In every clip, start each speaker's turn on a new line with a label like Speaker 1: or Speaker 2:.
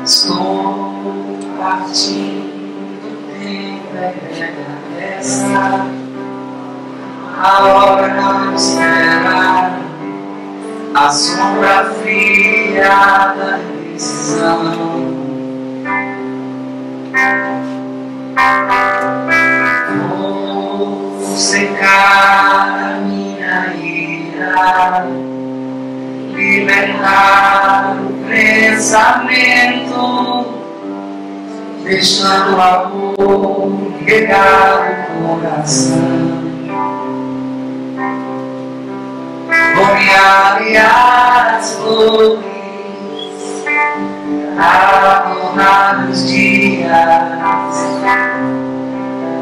Speaker 1: Estou partindo, tempo é essa, a hora não espera, a sombra fria da decisão. Vou secar a minha ira, libertar o pensamento, deixando o amor regar o coração. Vou me aliar às flores, adornar os dias,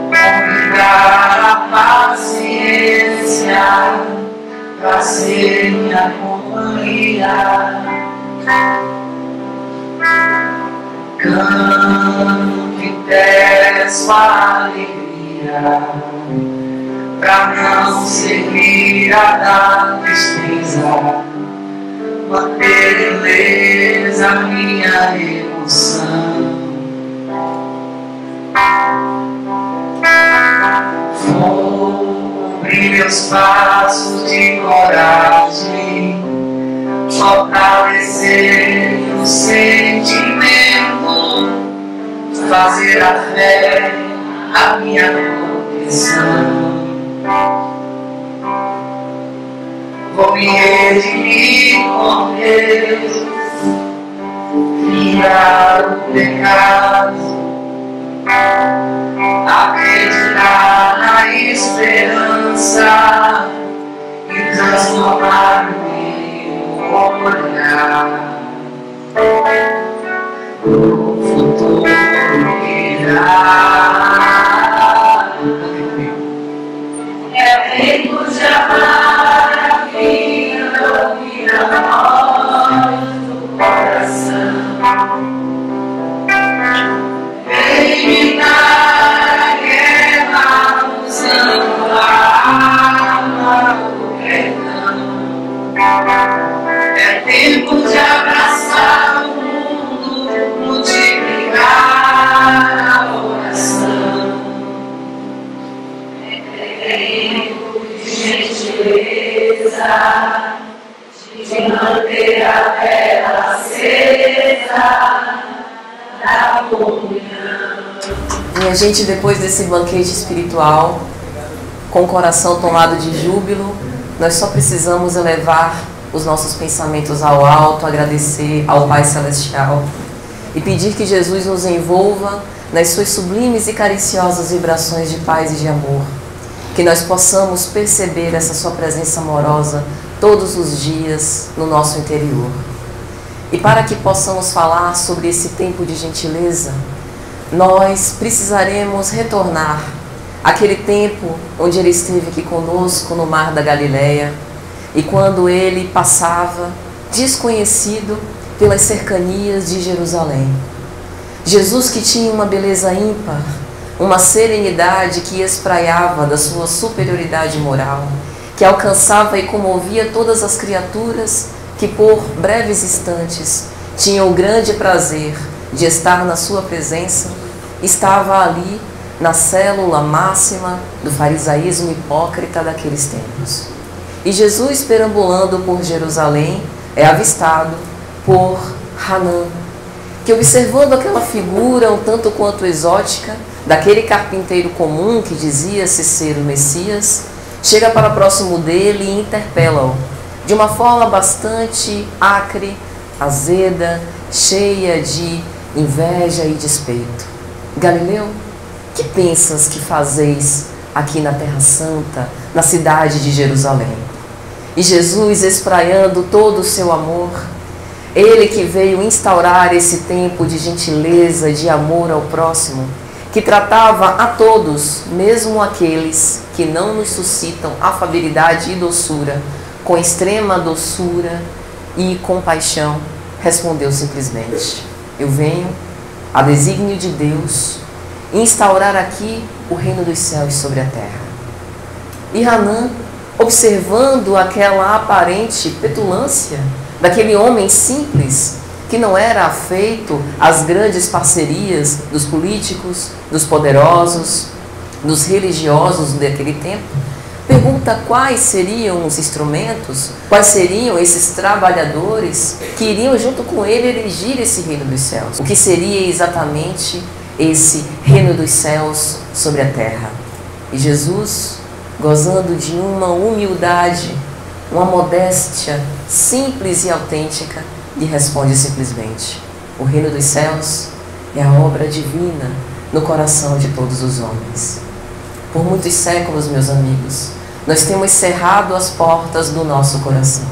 Speaker 1: convidar a paciência pra ser minha companhia. Canto e peço a alegria pra não servir a da tristeza, manter beleza minha emoção. Vou abrir meus passos de coragem, fortalecer o sentimento, fazer a fé a minha proteção. Vou me redimir com Deus, virar o pecado, acreditar na esperança e transformar o meu olhar no futuro que virá. É tempo de amar a vida, ouvir a voz do coração, eliminar a guerra usando a arma do perdão. É tempo de abraçar o mundo, multiplicar a oração. É tempo de gentileza, de manter a vela acesa da comunhão.
Speaker 2: Minha gente, depois desse banquete espiritual, com o coração tomado de júbilo, nós só precisamos elevar os nossos pensamentos ao alto, agradecer ao Pai Celestial e pedir que Jesus nos envolva nas suas sublimes e cariciosas vibrações de paz e de amor. Que nós possamos perceber essa sua presença amorosa todos os dias no nosso interior. E para que possamos falar sobre esse tempo de gentileza, nós precisaremos retornar àquele tempo onde Ele esteve aqui conosco no Mar da Galileia e quando Ele passava desconhecido pelas cercanias de Jerusalém. Jesus, que tinha uma beleza ímpar, uma serenidade que espraiava da sua superioridade moral, que alcançava e comovia todas as criaturas que por breves instantes tinham o grande prazer de estar na sua presença, estava ali na célula máxima do farisaísmo hipócrita daqueles tempos. E Jesus, perambulando por Jerusalém, é avistado por Hanã, que, observando aquela figura um tanto quanto exótica daquele carpinteiro comum que dizia-se ser o Messias, chega para próximo dele e interpela-o de uma forma bastante acre, azeda, cheia de inveja e despeito. Galileu, que pensas que fazeis aqui na Terra Santa, na cidade de Jerusalém? E Jesus, espraiando todo o seu amor, Ele que veio instaurar esse tempo de gentileza, de amor ao próximo, que tratava a todos, mesmo aqueles que não nos suscitam afabilidade e doçura, com extrema doçura e compaixão, respondeu simplesmente: eu venho a desígnio de Deus instaurar aqui o reino dos céus sobre a terra. E Hanã, observando aquela aparente petulância daquele homem simples, que não era afeito às grandes parcerias dos políticos, dos poderosos, dos religiosos daquele tempo, pergunta quais seriam os instrumentos, quais seriam esses trabalhadores que iriam junto com ele erigir esse reino dos céus. O que seria exatamente esse reino dos céus sobre a terra. E Jesus, gozando de uma humildade, uma modéstia simples e autêntica, lhe responde simplesmente: o reino dos céus é a obra divina no coração de todos os homens. Por muitos séculos, meus amigos, nós temos cerrado as portas do nosso coração.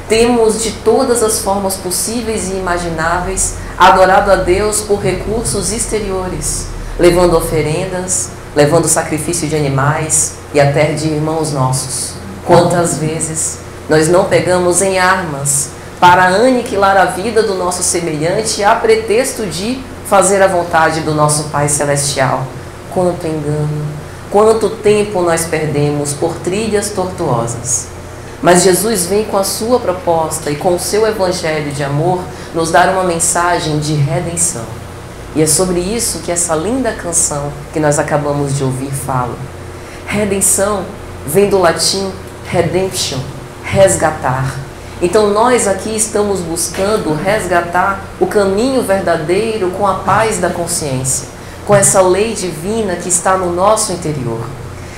Speaker 2: Temos, de todas as formas possíveis e imagináveis, adorado a Deus por recursos exteriores, levando oferendas, levando sacrifício de animais e até de irmãos nossos. Quantas vezes nós não pegamos em armas para aniquilar a vida do nosso semelhante a pretexto de fazer a vontade do nosso Pai Celestial? Quanto engano, quanto tempo nós perdemos por trilhas tortuosas. Mas Jesus vem com a sua proposta e com o seu evangelho de amor nos dar uma mensagem de redenção. E é sobre isso que essa linda canção que nós acabamos de ouvir fala. Redenção vem do latim redemption, resgatar. Então nós aqui estamos buscando resgatar o caminho verdadeiro com a paz da consciência, com essa lei divina que está no nosso interior.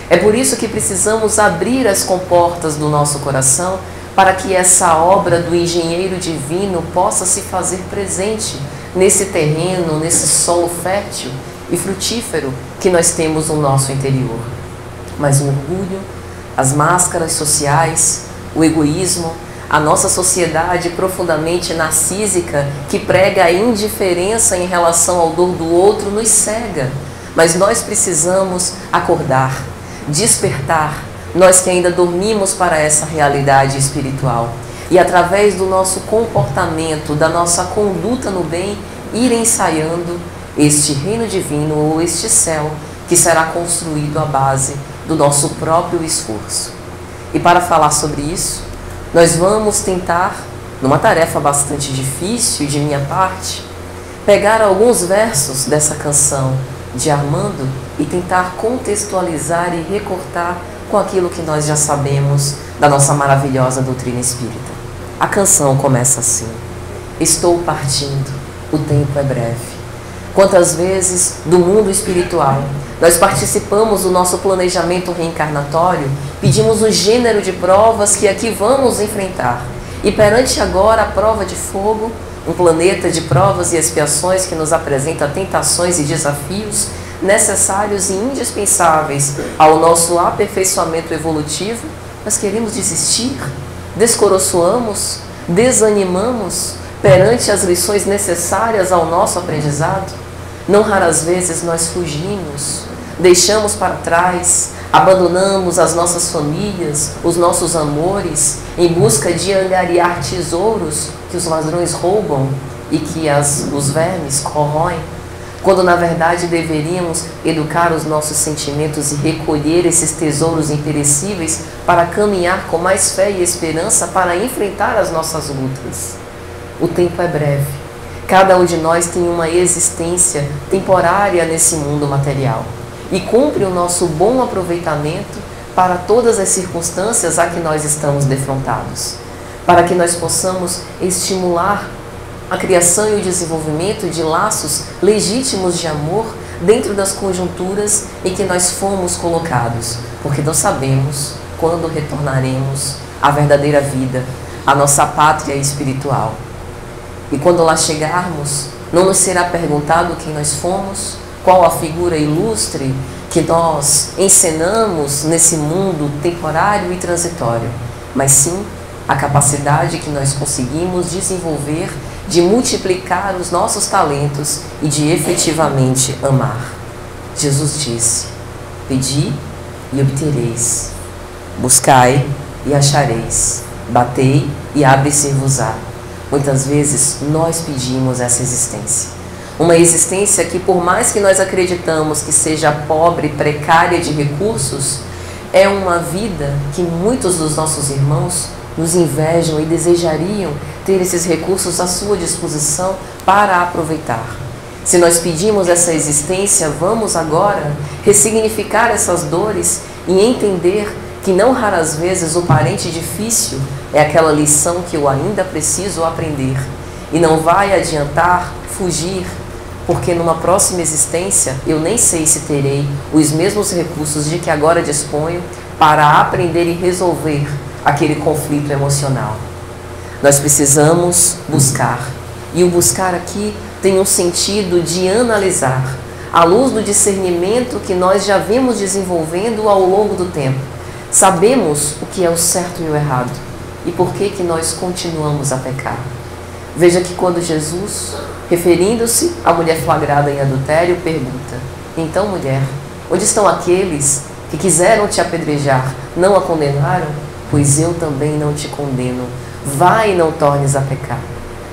Speaker 2: É por isso que precisamos abrir as comportas do nosso coração para que essa obra do engenheiro divino possa se fazer presente nesse terreno, nesse solo fértil e frutífero que nós temos no nosso interior. Mas o orgulho, as máscaras sociais, o egoísmo, a nossa sociedade profundamente narcísica que prega a indiferença em relação ao dor do outro nos cega. Mas nós precisamos acordar, despertar, nós que ainda dormimos para essa realidade espiritual. E através do nosso comportamento, da nossa conduta no bem, ir ensaiando este reino divino ou este céu que será construído à base do nosso próprio esforço. E para falar sobre isso, nós vamos tentar, numa tarefa bastante difícil de minha parte, pegar alguns versos dessa canção de Armando e tentar contextualizar e recortar com aquilo que nós já sabemos da nossa maravilhosa doutrina espírita. A canção começa assim: estou partindo, o tempo é breve. Quantas vezes do mundo espiritual nós participamos do nosso planejamento reencarnatório, pedimos o gênero de provas que aqui vamos enfrentar. E perante agora a prova de fogo, um planeta de provas e expiações que nos apresenta tentações e desafios necessários e indispensáveis ao nosso aperfeiçoamento evolutivo, nós queremos desistir, descoroçoamos, desanimamos perante as lições necessárias ao nosso aprendizado. Não raras vezes nós fugimos, deixamos para trás, abandonamos as nossas famílias, os nossos amores, em busca de angariar tesouros que os ladrões roubam e que os vermes corroem, quando na verdade deveríamos educar os nossos sentimentos e recolher esses tesouros imperecíveis para caminhar com mais fé e esperança para enfrentar as nossas lutas. O tempo é breve. Cada um de nós tem uma existência temporária nesse mundo material e cumpre o nosso bom aproveitamento para todas as circunstâncias a que nós estamos defrontados, para que nós possamos estimular a criação e o desenvolvimento de laços legítimos de amor dentro das conjunturas em que nós fomos colocados, porque não sabemos quando retornaremos à verdadeira vida, à nossa pátria espiritual. E quando lá chegarmos, não nos será perguntado quem nós fomos, qual a figura ilustre que nós encenamos nesse mundo temporário e transitório, mas sim a capacidade que nós conseguimos desenvolver de multiplicar os nossos talentos e de efetivamente amar. Jesus disse: pedi e obtereis, buscai e achareis, batei e abre-se-vos-á. Muitas vezes nós pedimos essa existência. Uma existência que, por mais que nós acreditamos que seja pobre, precária de recursos, é uma vida que muitos dos nossos irmãos nos invejam e desejariam ter esses recursos à sua disposição para aproveitar. Se nós pedimos essa existência, vamos agora ressignificar essas dores e entender que não raras vezes o parente difícil é aquela lição que eu ainda preciso aprender. E não vai adiantar fugir, porque numa próxima existência eu nem sei se terei os mesmos recursos de que agora disponho para aprender e resolver aquele conflito emocional. Nós precisamos buscar, e o buscar aqui tem um sentido de analisar, à luz do discernimento que nós já vemos desenvolvendo ao longo do tempo. Sabemos o que é o certo e o errado, e por que nós continuamos a pecar. Veja que quando Jesus, referindo-se à mulher flagrada em adultério, pergunta: então, mulher, onde estão aqueles que quiseram te apedrejar? Não a condenaram? Pois eu também não te condeno. Vai e não tornes a pecar.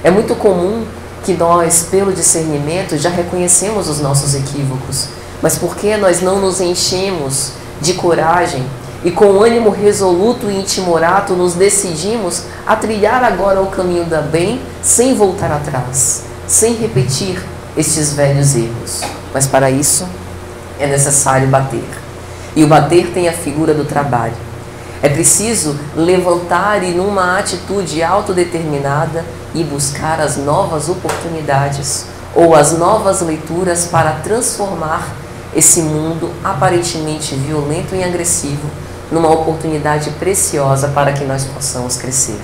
Speaker 2: É muito comum que nós, pelo discernimento, já reconhecemos os nossos equívocos, mas por que nós não nos enchemos de coragem e com ânimo resoluto e intimorato nos decidimos a trilhar agora o caminho da bem sem voltar atrás, sem repetir estes velhos erros? Mas para isso é necessário bater. E o bater tem a figura do trabalho. É preciso levantar e numa atitude autodeterminada e buscar as novas oportunidades ou as novas leituras para transformar esse mundo aparentemente violento e agressivo numa oportunidade preciosa para que nós possamos crescer.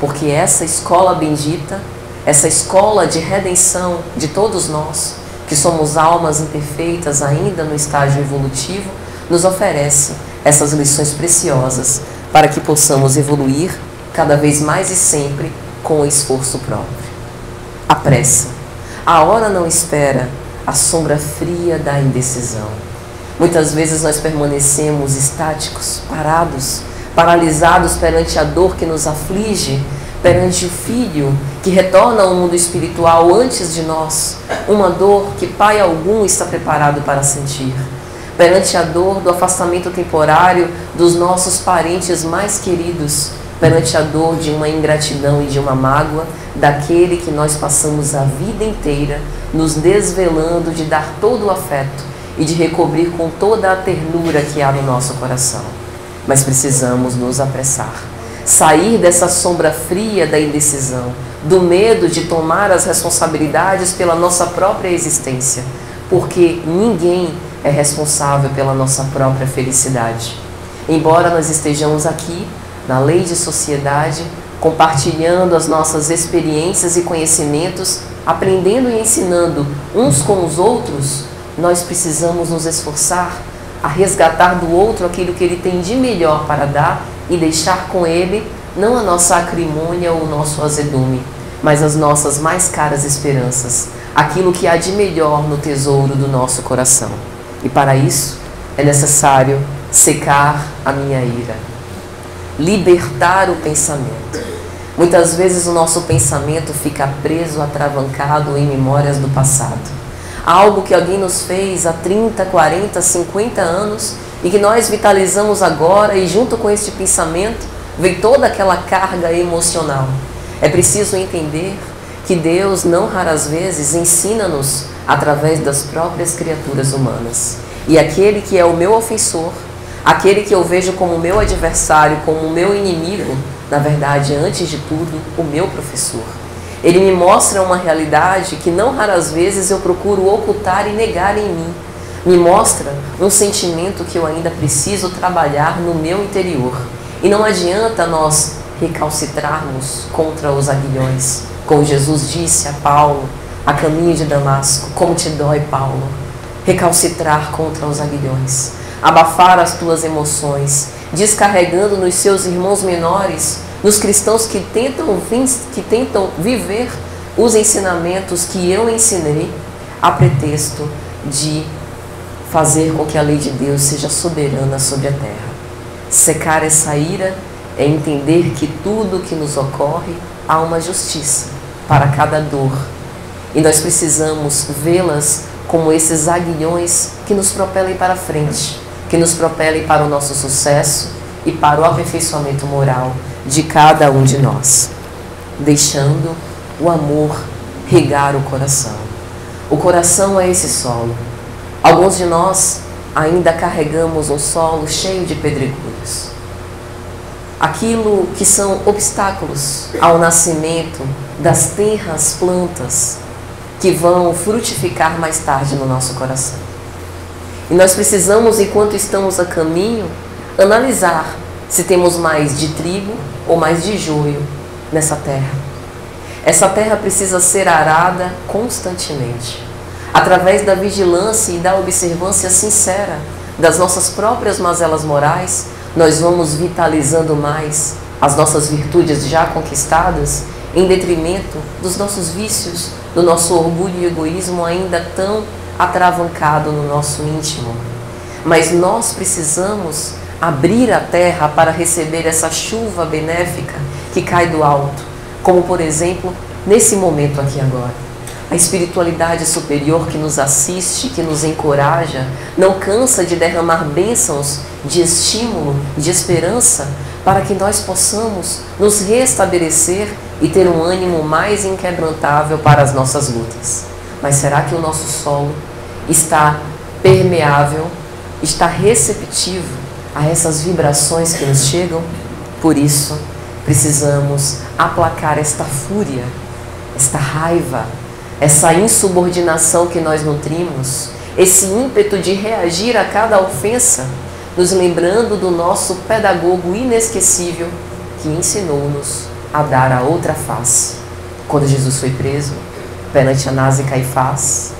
Speaker 2: Porque essa escola bendita, essa escola de redenção de todos nós, que somos almas imperfeitas ainda no estágio evolutivo, nos oferece essas lições preciosas para que possamos evoluir cada vez mais e sempre com o esforço próprio. A pressa. A hora não espera, a sombra fria da indecisão. Muitas vezes nós permanecemos estáticos, parados, paralisados perante a dor que nos aflige, perante o filho que retorna ao mundo espiritual antes de nós, uma dor que pai algum está preparado para sentir, perante a dor do afastamento temporário dos nossos parentes mais queridos, perante a dor de uma ingratidão e de uma mágoa daquele que nós passamos a vida inteira nos desvelando de dar todo o afeto e de recobrir com toda a ternura que há no nosso coração. Mas precisamos nos apressar, sair dessa sombra fria da indecisão, do medo de tomar as responsabilidades pela nossa própria existência, porque ninguém é responsável pela nossa própria felicidade. Embora nós estejamos aqui, na lei de sociedade, compartilhando as nossas experiências e conhecimentos, aprendendo e ensinando uns com os outros, nós precisamos nos esforçar a resgatar do outro aquilo que ele tem de melhor para dar e deixar com ele não a nossa acrimônia ou o nosso azedume, mas as nossas mais caras esperanças, aquilo que há de melhor no tesouro do nosso coração. E para isso é necessário secar a minha ira, libertar o pensamento. Muitas vezes o nosso pensamento fica preso, atravancado em memórias do passado. Algo que alguém nos fez há 30, 40, 50 anos e que nós vitalizamos agora, e junto com este pensamento vem toda aquela carga emocional. É preciso entender que Deus, não raras vezes, ensina-nos através das próprias criaturas humanas. E aquele que é o meu ofensor, aquele que eu vejo como meu adversário, como meu inimigo, na verdade, antes de tudo, o meu professor. Ele me mostra uma realidade que não raras vezes eu procuro ocultar e negar em mim. Me mostra um sentimento que eu ainda preciso trabalhar no meu interior. E não adianta nós recalcitrarmos contra os aguilhões. Como Jesus disse a Paulo, a caminho de Damasco: como te dói, Paulo, recalcitrar contra os aguilhões. Abafar as tuas emoções, descarregando nos seus irmãos menores, nos cristãos que tentam viver os ensinamentos que eu ensinei, a pretexto de fazer com que a lei de Deus seja soberana sobre a terra. Secar essa ira é entender que tudo que nos ocorre há uma justiça para cada dor E nós precisamos vê-las como esses aguilhões que nos propelem para frente, que nos propelem para o nosso sucesso e para o aperfeiçoamento moral de cada um de nós, deixando o amor regar o coração. O coração é esse solo. Alguns de nós ainda carregamos um solo cheio de pedregulhos. Aquilo que são obstáculos ao nascimento das tenras plantas que vão frutificar mais tarde no nosso coração. E nós precisamos, enquanto estamos a caminho, analisar se temos mais de trigo ou mais de joio nessa terra. Essa terra precisa ser arada constantemente, através da vigilância e da observância sincera das nossas próprias mazelas morais. Nós vamos vitalizando mais as nossas virtudes já conquistadas, em detrimento dos nossos vícios, do nosso orgulho e egoísmo ainda tão atravancado no nosso íntimo. Mas nós precisamos abrir a terra para receber essa chuva benéfica que cai do alto, como por exemplo, nesse momento aqui agora. A espiritualidade superior que nos assiste, que nos encoraja, não cansa de derramar bênçãos de estímulo, de esperança, para que nós possamos nos restabelecer e ter um ânimo mais inquebrantável para as nossas lutas. Mas será que o nosso solo está permeável, está receptivo a essas vibrações que nos chegam? Por isso, precisamos aplacar esta fúria, esta raiva, essa insubordinação que nós nutrimos, esse ímpeto de reagir a cada ofensa, nos lembrando do nosso pedagogo inesquecível que ensinou-nos a dar a outra face. Quando Jesus foi preso perante Anás e Caifás,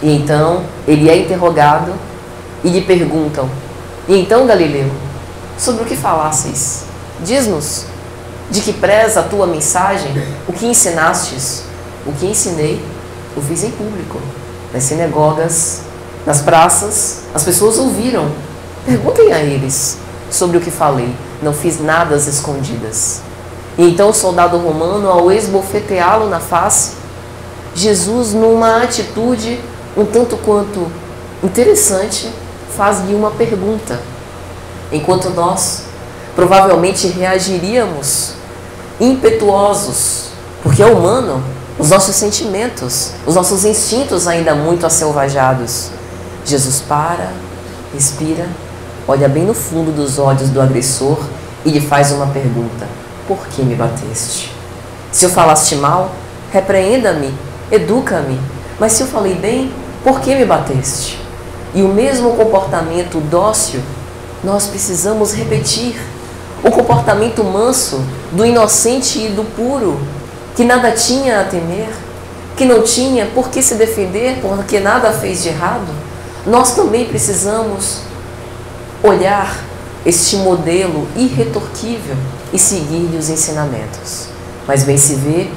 Speaker 2: e então ele é interrogado e lhe perguntam: e então, Galileu, sobre o que falasseis? Diz-nos, de que preza a tua mensagem, o que ensinastes? O que ensinei, o fiz em público, nas sinagogas, nas praças, as pessoas ouviram. Perguntem a eles sobre o que falei, não fiz nada às escondidas. E então o soldado romano, ao esbofeteá-lo na face, Jesus, numa atitude um tanto quanto interessante, faz-lhe uma pergunta. Enquanto nós provavelmente reagiríamos impetuosos, porque é humano, os nossos sentimentos, os nossos instintos ainda muito asselvajados. Jesus para, respira, olha bem no fundo dos olhos do agressor e lhe faz uma pergunta: por que me bateste? Se eu falaste mal, repreenda-me, educa-me, mas se eu falei bem, por que me bateste? E o mesmo comportamento dócil nós precisamos repetir. O comportamento manso do inocente e do puro, que nada tinha a temer, que não tinha por que se defender, porque nada fez de errado. Nós também precisamos olhar este modelo irretorquível e seguir-lhe os ensinamentos. Mas bem se vê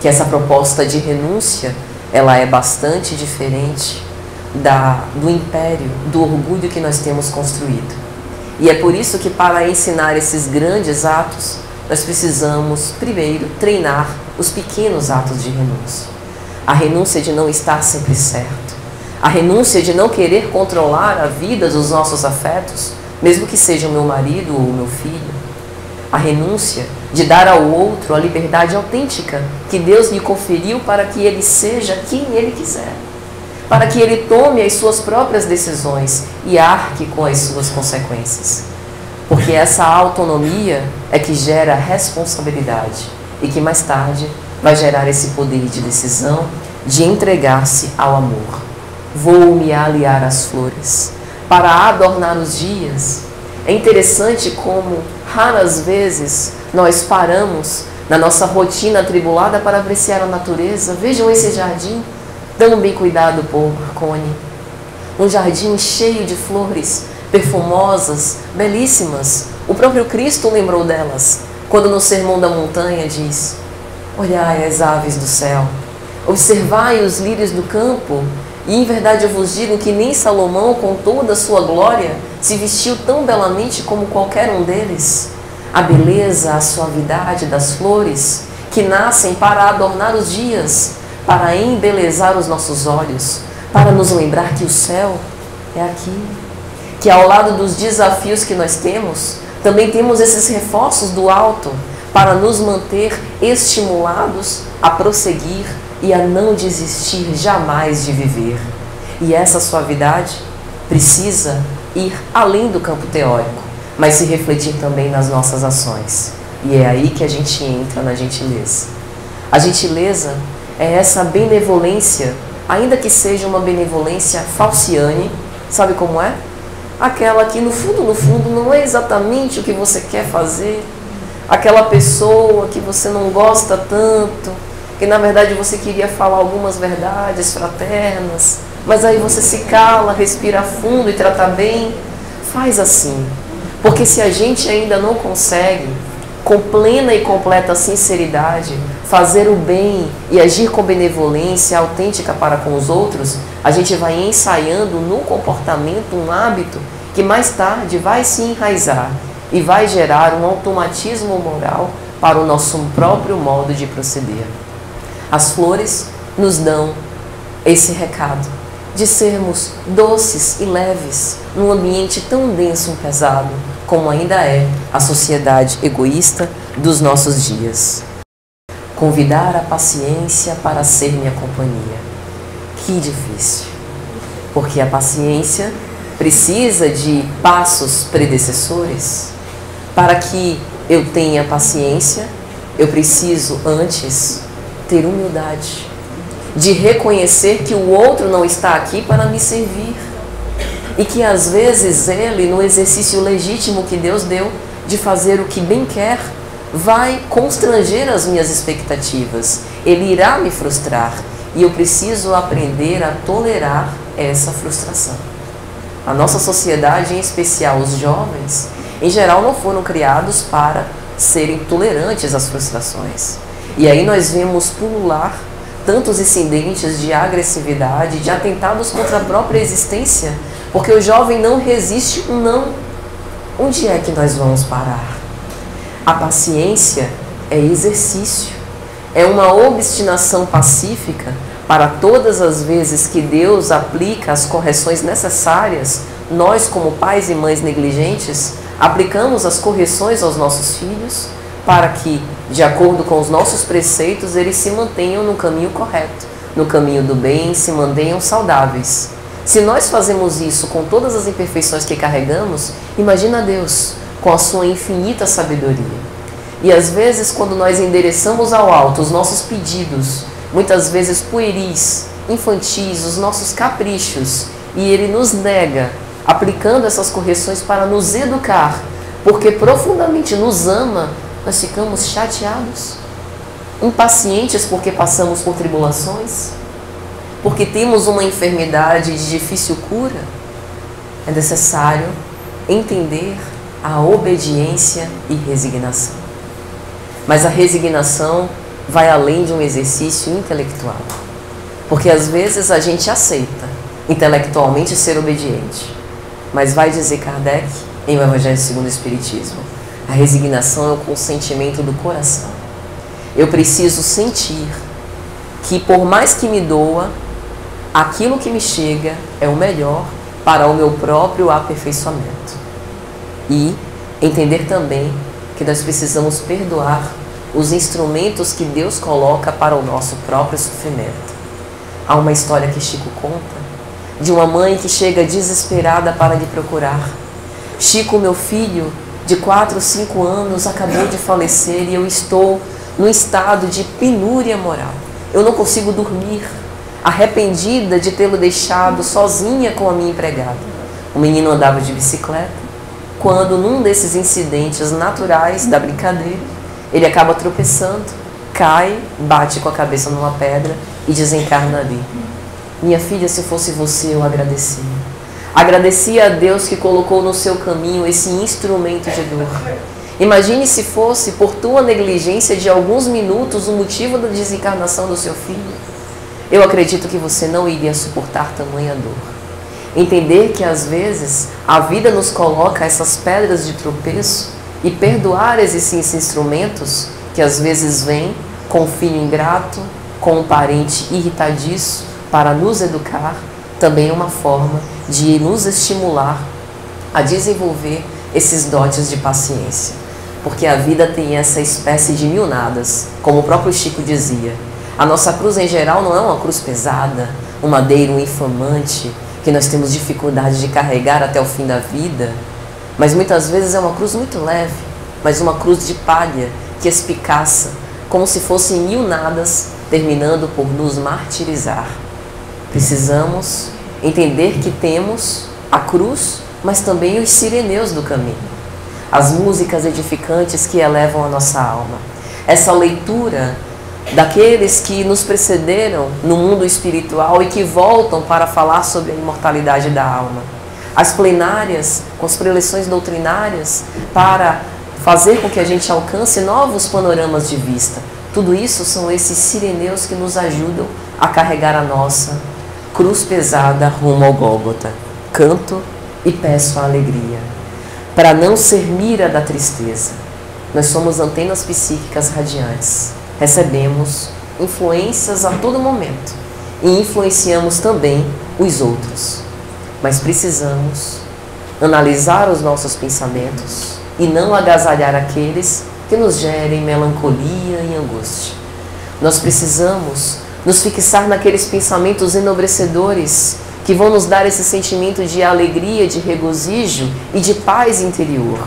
Speaker 2: que essa proposta de renúncia, ela é bastante diferente do império, do orgulho que nós temos construído. E é por isso que, para ensinar esses grandes atos, nós precisamos, primeiro, treinar os pequenos atos de renúncia. A renúncia de não estar sempre certo. A renúncia de não querer controlar a vida dos nossos afetos, mesmo que seja o meu marido ou o meu filho. A renúncia de dar ao outro a liberdade autêntica que Deus lhe conferiu para que ele seja quem ele quiser. Para que ele tome as suas próprias decisões e arque com as suas consequências. Porque essa autonomia é que gera responsabilidade e que mais tarde vai gerar esse poder de decisão de entregar-se ao amor. Vou me aliar às flores para adornar os dias. É interessante como raras vezes nós paramos na nossa rotina atribulada para apreciar a natureza. Vejam esse jardim tão bem cuidado por Marconi. Um jardim cheio de flores perfumosas, belíssimas. O próprio Cristo lembrou delas, quando no Sermão da Montanha diz: olhai as aves do céu, observai os lírios do campo, e em verdade eu vos digo que nem Salomão, com toda a sua glória, se vestiu tão belamente como qualquer um deles. A beleza, a suavidade das flores, que nascem para adornar os dias, para embelezar os nossos olhos, para nos lembrar que o céu é aqui, que ao lado dos desafios que nós temos, também temos esses reforços do alto para nos manter estimulados a prosseguir e a não desistir jamais de viver. E essa suavidade precisa ir além do campo teórico, mas se refletir também nas nossas ações. E é aí que a gente entra na gentileza. A gentileza é essa benevolência, ainda que seja uma benevolência falciane, sabe como é? Aquela que no fundo não é exatamente o que você quer fazer, aquela pessoa que você não gosta tanto, que na verdade você queria falar algumas verdades fraternas, mas aí você se cala, respira fundo e trata bem. Faz assim, porque se a gente ainda não consegue, com plena e completa sinceridade, fazer o bem e agir com benevolência autêntica para com os outros, a gente vai ensaiando no comportamento um hábito que mais tarde vai se enraizar e vai gerar um automatismo moral para o nosso próprio modo de proceder. As flores nos dão esse recado de sermos doces e leves num ambiente tão denso e pesado como ainda é a sociedade egoísta dos nossos dias. Convidar a paciência para ser minha companhia. Que difícil, porque a paciência precisa de passos predecessores. Para que eu tenha paciência, eu preciso antes ter humildade, de reconhecer que o outro não está aqui para me servir e que às vezes ele, no exercício legítimo que Deus deu de fazer o que bem quer, vai constranger as minhas expectativas, ele irá me frustrar e eu preciso aprender a tolerar essa frustração. A nossa sociedade, em especial os jovens, em geral não foram criados para serem tolerantes às frustrações. E aí nós vemos pulular tantos incidentes de agressividade, de atentados contra a própria existência, porque o jovem não resiste um não. Onde é que nós vamos parar? A paciência é exercício, é uma obstinação pacífica para todas as vezes que Deus aplica as correções necessárias. Nós, como pais e mães negligentes, aplicamos as correções aos nossos filhos para que, de acordo com os nossos preceitos, eles se mantenham no caminho correto, no caminho do bem, se mantenham saudáveis. Se nós fazemos isso com todas as imperfeições que carregamos, imagina Deus com a sua infinita sabedoria. E às vezes, quando nós endereçamos ao alto os nossos pedidos, muitas vezes pueris, infantis, os nossos caprichos, e Ele nos nega, aplicando essas correções para nos educar, porque profundamente nos ama, nós ficamos chateados, impacientes porque passamos por tribulações, porque temos uma enfermidade de difícil cura. É necessário entender a obediência e resignação. Mas a resignação vai além de um exercício intelectual, porque às vezes a gente aceita intelectualmente ser obediente, mas vai dizer Kardec em O Evangelho segundo o Espiritismo, a resignação é o consentimento do coração. Eu preciso sentir que, por mais que me doa, aquilo que me chega é o melhor para o meu próprio aperfeiçoamento. E entender também que nós precisamos perdoar os instrumentos que Deus coloca para o nosso próprio sofrimento. Há uma história que Chico conta de uma mãe que chega desesperada para lhe procurar. Chico, meu filho, de 4 ou 5 anos, acabou de falecer e eu estou num estado de penúria moral. Eu não consigo dormir, arrependida de tê-lo deixado sozinha com a minha empregada. O menino andava de bicicleta, quando num desses incidentes naturais da brincadeira, ele acaba tropeçando, cai, bate com a cabeça numa pedra e desencarna ali. Minha filha, se fosse você, eu agradecia. Agradecia a Deus que colocou no seu caminho esse instrumento de dor. Imagine se fosse por tua negligência de alguns minutos o motivo da desencarnação do seu filho. Eu acredito que você não iria suportar tamanha dor. Entender que às vezes a vida nos coloca essas pedras de tropeço e perdoar esses instrumentos que às vezes vêm com o filho ingrato, com um parente irritadiço para nos educar, também é uma forma de nos estimular a desenvolver esses dotes de paciência. Porque a vida tem essa espécie de mil nadas, como o próprio Chico dizia. A nossa cruz em geral não é uma cruz pesada, um madeiro infamante, que nós temos dificuldade de carregar até o fim da vida, mas muitas vezes é uma cruz muito leve, mas uma cruz de palha que espicaça, como se fossem mil nadas, terminando por nos martirizar. Precisamos entender que temos a cruz, mas também os sireneus do caminho, as músicas edificantes que elevam a nossa alma. Essa leitura daqueles que nos precederam no mundo espiritual e que voltam para falar sobre a imortalidade da alma. As plenárias, com as preleções doutrinárias, para fazer com que a gente alcance novos panoramas de vista. Tudo isso são esses sireneus que nos ajudam a carregar a nossa cruz pesada rumo ao Gólgota. Canto e peço a alegria, para não ser mira da tristeza. Nós somos antenas psíquicas radiantes. Recebemos influências a todo momento e influenciamos também os outros. Mas precisamos analisar os nossos pensamentos e não agasalhar aqueles que nos gerem melancolia e angústia. Nós precisamos nos fixar naqueles pensamentos enobrecedores que vão nos dar esse sentimento de alegria, de regozijo e de paz interior.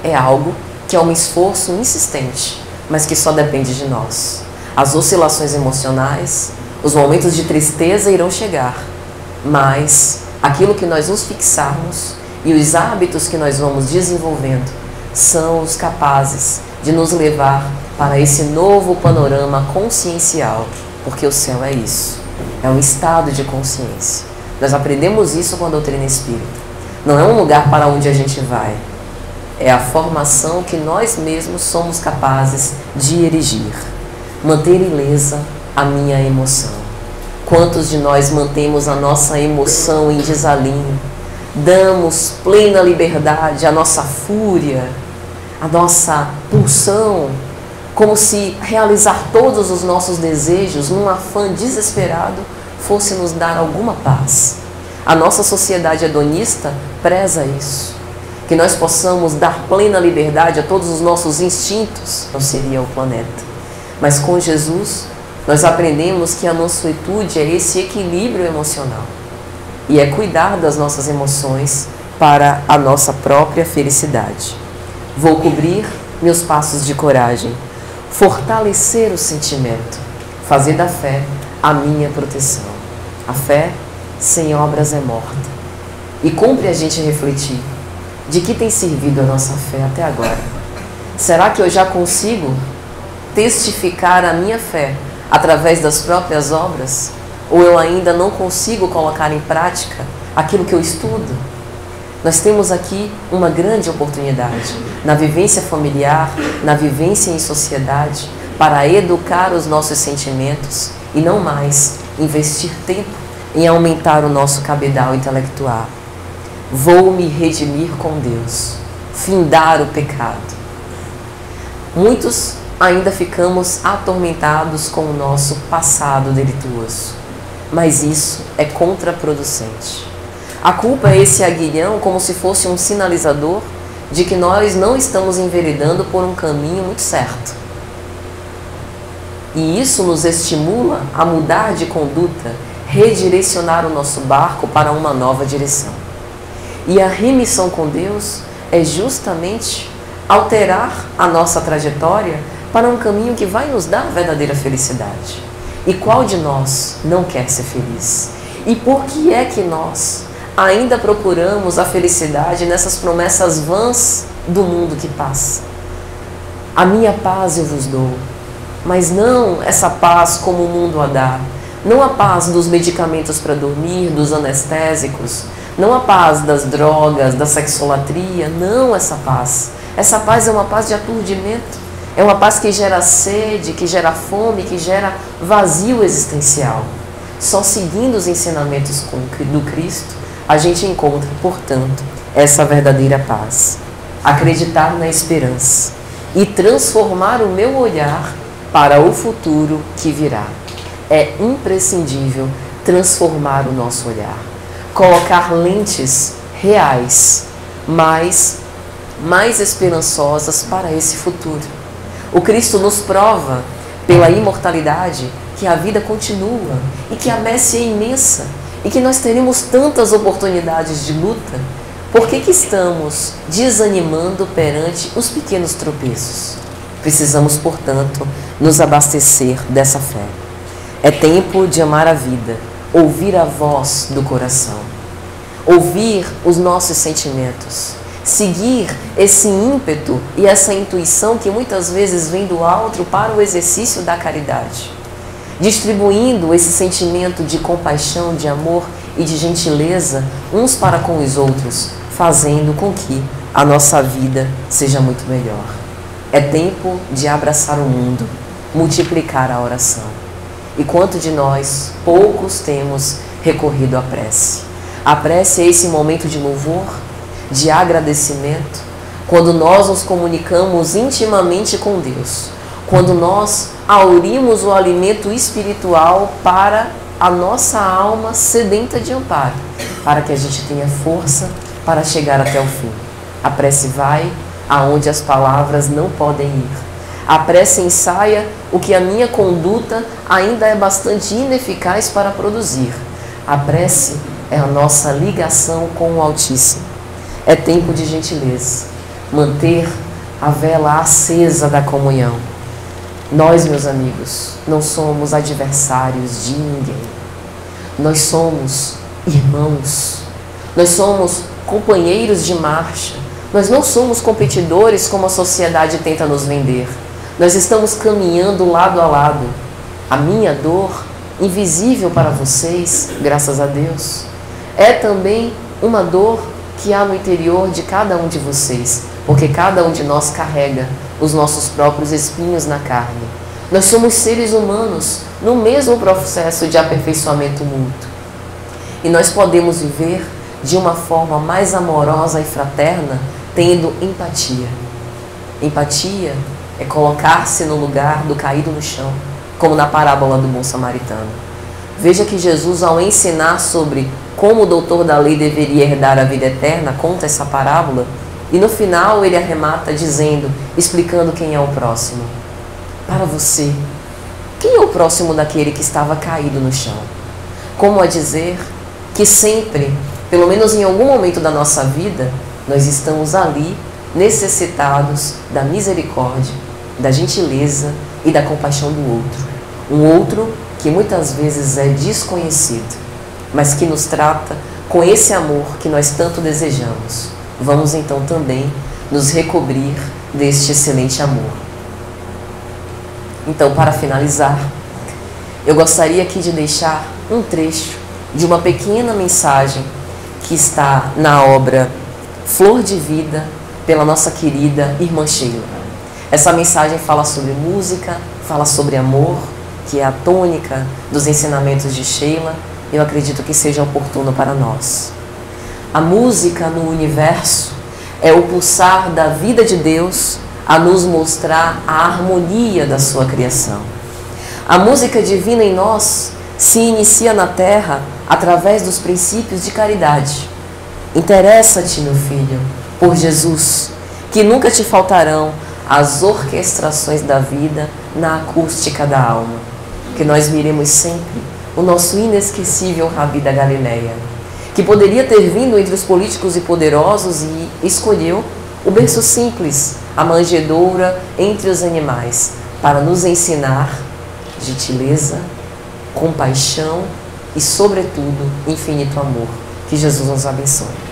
Speaker 2: É algo que é um esforço insistente, mas que só depende de nós. As oscilações emocionais, os momentos de tristeza irão chegar, mas aquilo que nós nos fixarmos e os hábitos que nós vamos desenvolvendo são os capazes de nos levar para esse novo panorama consciencial, porque o céu é isso, é um estado de consciência. Nós aprendemos isso com a doutrina espírita. Não é um lugar para onde a gente vai, é a formação que nós mesmos somos capazes de erigir. Manter ilesa a minha emoção. Quantos de nós mantemos a nossa emoção em desalinho? Damos plena liberdade à nossa fúria, à nossa pulsão, como se realizar todos os nossos desejos num afã desesperado fosse nos dar alguma paz. A nossa sociedade hedonista preza isso. Que nós possamos dar plena liberdade a todos os nossos instintos, não seria o planeta. Mas com Jesus, nós aprendemos que a mansuetude é esse equilíbrio emocional. E é cuidar das nossas emoções para a nossa própria felicidade. Vou cobrir meus passos de coragem, fortalecer o sentimento, fazer da fé a minha proteção. A fé sem obras é morta. E cumpre a gente refletir. De que tem servido a nossa fé até agora? Será que eu já consigo testificar a minha fé através das próprias obras? Ou eu ainda não consigo colocar em prática aquilo que eu estudo? Nós temos aqui uma grande oportunidade, na vivência familiar, na vivência em sociedade, para educar os nossos sentimentos e não mais investir tempo em aumentar o nosso cabedal intelectual. Vou me redimir com Deus, findar o pecado. Muitos ainda ficamos atormentados com o nosso passado delituoso, mas isso é contraproducente. A culpa é esse aguilhão como se fosse um sinalizador de que nós não estamos enveredando por um caminho muito certo. E isso nos estimula a mudar de conduta, redirecionar o nosso barco para uma nova direção. E a remissão com Deus é justamente alterar a nossa trajetória para um caminho que vai nos dar a verdadeira felicidade. E qual de nós não quer ser feliz? E por que é que nós ainda procuramos a felicidade nessas promessas vãs do mundo que passa? A minha paz eu vos dou, mas não essa paz como o mundo a dá. Não a paz dos medicamentos para dormir, dos anestésicos, não a paz das drogas, da sexolatria, não essa paz. Essa paz é uma paz de aturdimento, é uma paz que gera sede, que gera fome, que gera vazio existencial. Só seguindo os ensinamentos do Cristo, a gente encontra, portanto, essa verdadeira paz. Acreditar na esperança e transformar o meu olhar para o futuro que virá. É imprescindível transformar o nosso olhar, colocar lentes reais, mais esperançosas para esse futuro. O Cristo nos prova, pela imortalidade, que a vida continua e que a messe é imensa e que nós teremos tantas oportunidades de luta. Por que estamos desanimando perante os pequenos tropeços? Precisamos, portanto, nos abastecer dessa fé. É tempo de amar a vida, ouvir a voz do coração, ouvir os nossos sentimentos, seguir esse ímpeto e essa intuição que muitas vezes vem do alto para o exercício da caridade, distribuindo esse sentimento de compaixão, de amor e de gentileza uns para com os outros, fazendo com que a nossa vida seja muito melhor. É tempo de abraçar o mundo, multiplicar a oração. E quanto de nós, poucos temos recorrido à prece. A prece é esse momento de louvor, de agradecimento, quando nós nos comunicamos intimamente com Deus, quando nós aurimos o alimento espiritual para a nossa alma sedenta de amparo, para que a gente tenha força para chegar até o fim. A prece vai aonde as palavras não podem ir. A prece ensaia o que a minha conduta ainda é bastante ineficaz para produzir. A prece é a nossa ligação com o Altíssimo. É tempo de gentileza, manter a vela acesa da comunhão. Nós, meus amigos, não somos adversários de ninguém. Nós somos irmãos. Nós somos companheiros de marcha. Nós não somos competidores como a sociedade tenta nos vender. Nós estamos caminhando lado a lado. A minha dor, invisível para vocês, graças a Deus, é também uma dor que há no interior de cada um de vocês, porque cada um de nós carrega os nossos próprios espinhos na carne. Nós somos seres humanos no mesmo processo de aperfeiçoamento mútuo. E nós podemos viver de uma forma mais amorosa e fraterna, tendo empatia. Empatia é colocar-se no lugar do caído no chão, como na parábola do bom samaritano. Veja que Jesus, ao ensinar sobre como o doutor da lei deveria herdar a vida eterna, conta essa parábola, e no final ele arremata dizendo, explicando quem é o próximo. Para você, quem é o próximo daquele que estava caído no chão? Como a dizer que sempre, pelo menos em algum momento da nossa vida, nós estamos ali necessitados da misericórdia, da gentileza e da compaixão do outro. Um outro que muitas vezes é desconhecido, mas que nos trata com esse amor que nós tanto desejamos. Vamos então também nos recobrir deste excelente amor. Então, para finalizar, eu gostaria aqui de deixar um trecho de uma pequena mensagem que está na obra Flor de Vida, pela nossa querida irmã Sheila. Essa mensagem fala sobre música, fala sobre amor, que é a tônica dos ensinamentos de Sheila. Eu acredito que seja oportuno para nós. A música no universo é o pulsar da vida de Deus a nos mostrar a harmonia da sua criação. A música divina em nós se inicia na terra através dos princípios de caridade. Interessa-te, meu filho, por Jesus, que nunca te faltarão as orquestrações da vida na acústica da alma. Que nós miremos sempre o nosso inesquecível Rabi da Galileia, que poderia ter vindo entre os políticos e poderosos e escolheu o berço simples, a manjedoura entre os animais, para nos ensinar gentileza, compaixão e, sobretudo, infinito amor. Que Jesus nos abençoe.